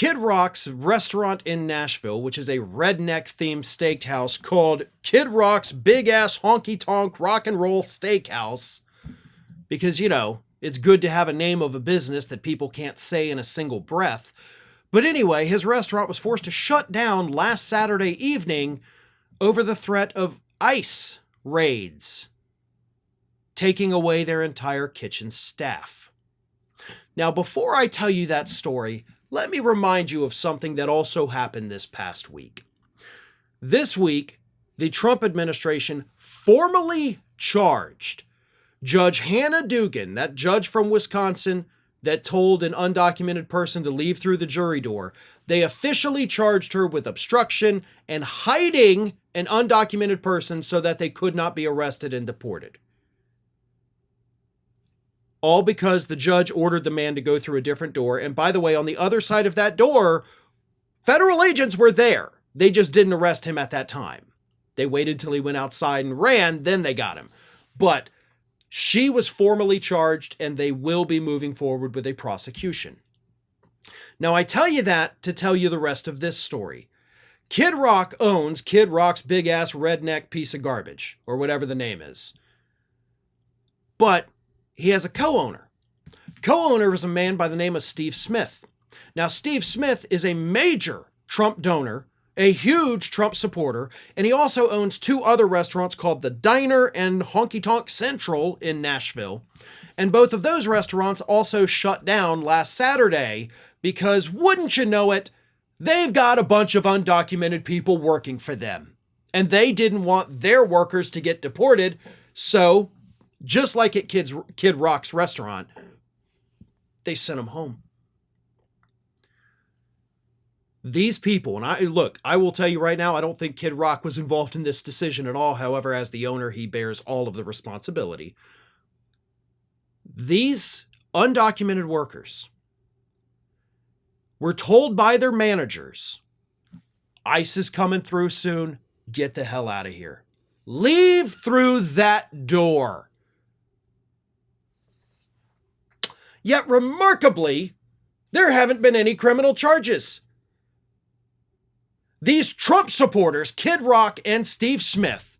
Kid Rock's restaurant in Nashville, which is a redneck-themed steakhouse called Kid Rock's Big-Ass Honky-Tonk Rock and Roll Steakhouse. Because, you know, it's good to have a name of a business that people can't say in a single breath. But anyway, his restaurant was forced to shut down last Saturday evening over the threat of ICE raids, taking away their entire kitchen staff. Now, before I tell you that story, let me remind you of something that also happened this past week. This week, the Trump administration formally charged Judge Hannah Dugan, that judge from Wisconsin that told an undocumented person to leave through the jury door. They officially charged her with obstruction and hiding an undocumented person so that they could not be arrested and deported. All because the judge ordered the man to go through a different door. And by the way, on the other side of that door, federal agents were there. They just didn't arrest him at that time. They waited till he went outside and ran, then they got him. But she was formally charged, and they will be moving forward with a prosecution. Now, I tell you that to tell you the rest of this story. Kid Rock owns Kid Rock's big-ass redneck piece of garbage, or whatever the name is. But he has a co-owner. Co-owner is a man by the name of Steve Smith. Now, Steve Smith is a major Trump donor, a huge Trump supporter, and he also owns two other restaurants called The Diner and Honky Tonk Central in Nashville. And both of those restaurants also shut down last Saturday because, wouldn't you know it, they've got a bunch of undocumented people working for them. And they didn't want their workers to get deported, so just like at Kid Rock's restaurant, they sent them home. These people, and I will tell you right now, I don't think Kid Rock was involved in this decision at all. However, as the owner, he bears all of the responsibility. These undocumented workers were told by their managers, ICE is coming through soon, get the hell out of here. Leave through that door. Yet remarkably, there haven't been any criminal charges. These Trump supporters, Kid Rock and Steve Smith,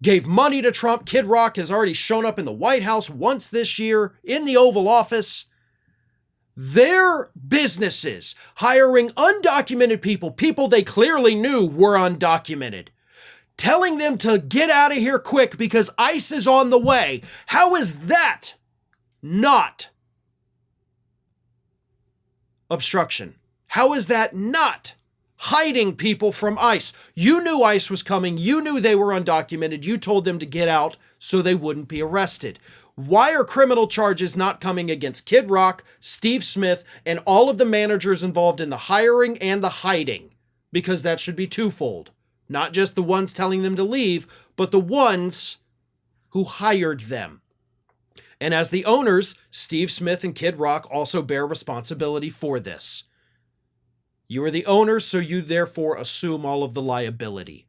gave money to Trump. Kid Rock has already shown up in the White House once this year, in the Oval Office. Their businesses hiring undocumented people they clearly knew were undocumented, telling them to get out of here quick because ICE is on the way. How is that not obstruction? How is that not hiding people from ICE? You knew ICE was coming. You knew they were undocumented. You told them to get out so they wouldn't be arrested. Why are criminal charges not coming against Kid Rock, Steve Smith, and all of the managers involved in the hiring and the hiding? Because that should be twofold. Not just the ones telling them to leave, but the ones who hired them. And as the owners, Steve Smith and Kid Rock also bear responsibility for this. You are the owners, so you therefore assume all of the liability.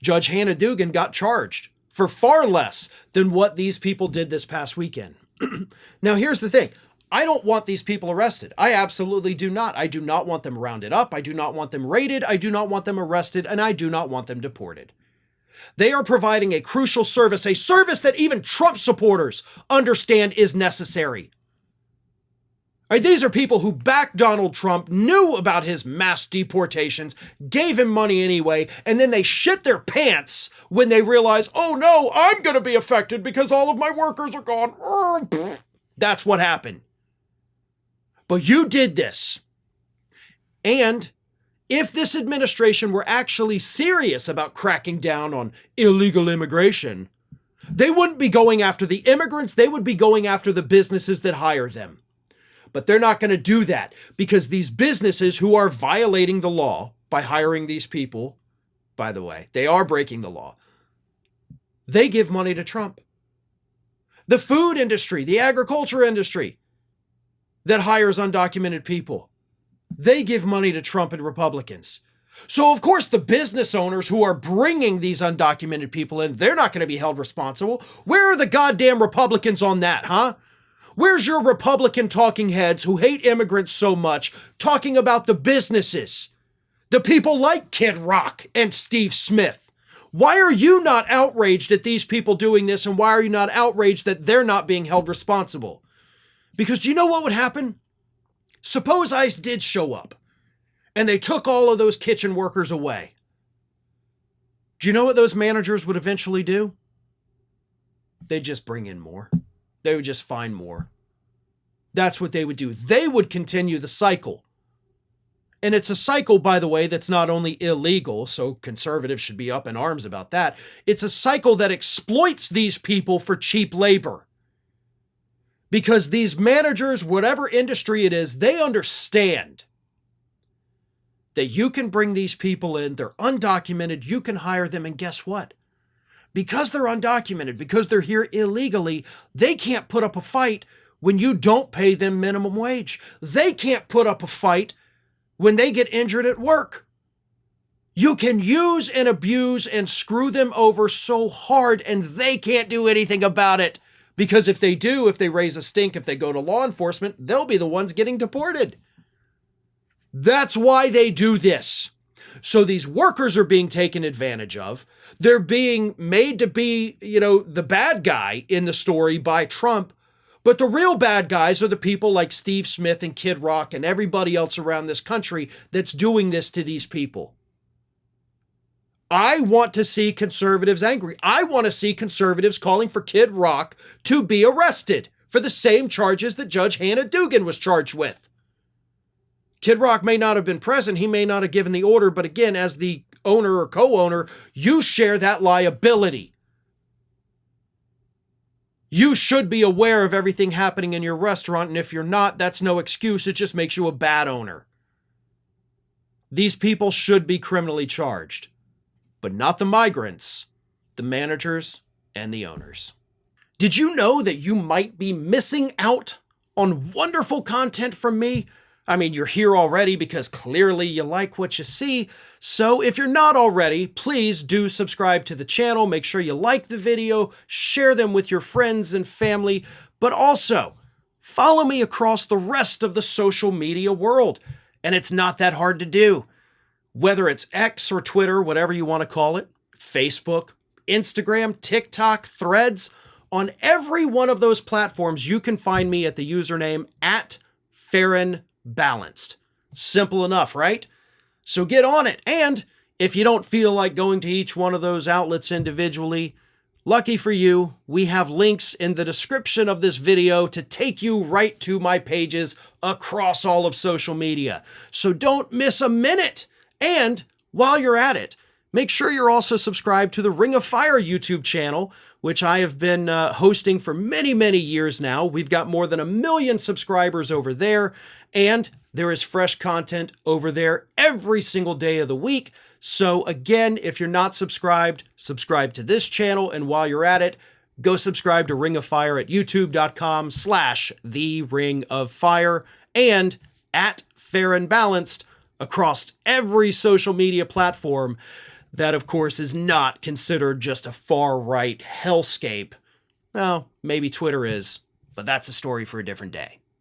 Judge Hannah Dugan got charged for far less than what these people did this past weekend. Now, here's the thing. I don't want these people arrested. I absolutely do not. I do not want them rounded up. I do not want them raided. I do not want them arrested. And I do not want them deported. They are providing a crucial service, a service that even Trump supporters understand is necessary. Right, these are people who backed Donald Trump, knew about his mass deportations, gave him money anyway, and then they shit their pants when they realize, oh no, I'm going to be affected because all of my workers are gone. That's what happened. But you did this. And if this administration were actually serious about cracking down on illegal immigration, they wouldn't be going after the immigrants, they would be going after the businesses that hire them. But they're not going to do that because these businesses who are violating the law by hiring these people, by the way, they are breaking the law. They give money to Trump. The food industry, the agriculture industry that hires undocumented people, they give money to Trump and Republicans. So, of course, the business owners who are bringing these undocumented people in, they're not going to be held responsible. Where are the goddamn Republicans on that, huh? Where's your Republican talking heads who hate immigrants so much talking about the businesses? The people like Kid Rock and Steve Smith. Why are you not outraged at these people doing this, and why are you not outraged that they're not being held responsible? Because do you know what would happen? Suppose ICE did show up and they took all of those kitchen workers away. Do you know what those managers would eventually do? They'd just bring in more. They would just find more. That's what they would do. They would continue the cycle. And it's a cycle, by the way, that's not only illegal, so conservatives should be up in arms about that. It's a cycle that exploits these people for cheap labor. Because these managers, whatever industry it is, they understand that you can bring these people in, they're undocumented, you can hire them, and guess what? Because they're undocumented, because they're here illegally, they can't put up a fight when you don't pay them minimum wage. They can't put up a fight when they get injured at work. You can use and abuse and screw them over so hard, and they can't do anything about it. Because if they do, if they raise a stink, if they go to law enforcement, they'll be the ones getting deported. That's why they do this. So these workers are being taken advantage of. They're being made to be, the bad guy in the story by Trump. But the real bad guys are the people like Steve Smith and Kid Rock and everybody else around this country that's doing this to these people. I want to see conservatives angry. I want to see conservatives calling for Kid Rock to be arrested for the same charges that Judge Hannah Dugan was charged with. Kid Rock may not have been present. He may not have given the order. But again, as the owner or co-owner, you share that liability. You should be aware of everything happening in your restaurant. And if you're not, that's no excuse. It just makes you a bad owner. These people should be criminally charged. But not the migrants, the managers, and the owners. Did you know that you might be missing out on wonderful content from me? I mean, you're here already because clearly you like what you see. So if you're not already, please do subscribe to the channel. Make sure you like the video, share them with your friends and family, but also follow me across the rest of the social media world. And it's not that hard to do. Whether it's X or Twitter, whatever you want to call it, Facebook, Instagram, TikTok, Threads, on every one of those platforms, you can find me at the username @FarronBalanced. Simple enough, right? So get on it. And if you don't feel like going to each one of those outlets individually, lucky for you, we have links in the description of this video to take you right to my pages across all of social media. So don't miss a minute. And while you're at it, make sure you're also subscribed to the Ring of Fire YouTube channel, which I have been hosting for many, many years now. We've got more than 1 million subscribers over there, and there is fresh content over there every single day of the week. So again, if you're not subscribed, subscribe to this channel. And while you're at it, go subscribe to Ring of Fire at youtube.com/The Ring of Fire and @FarronBalanced across every social media platform that, of course, is not considered just a far-right hellscape. Well, maybe Twitter is, but that's a story for a different day.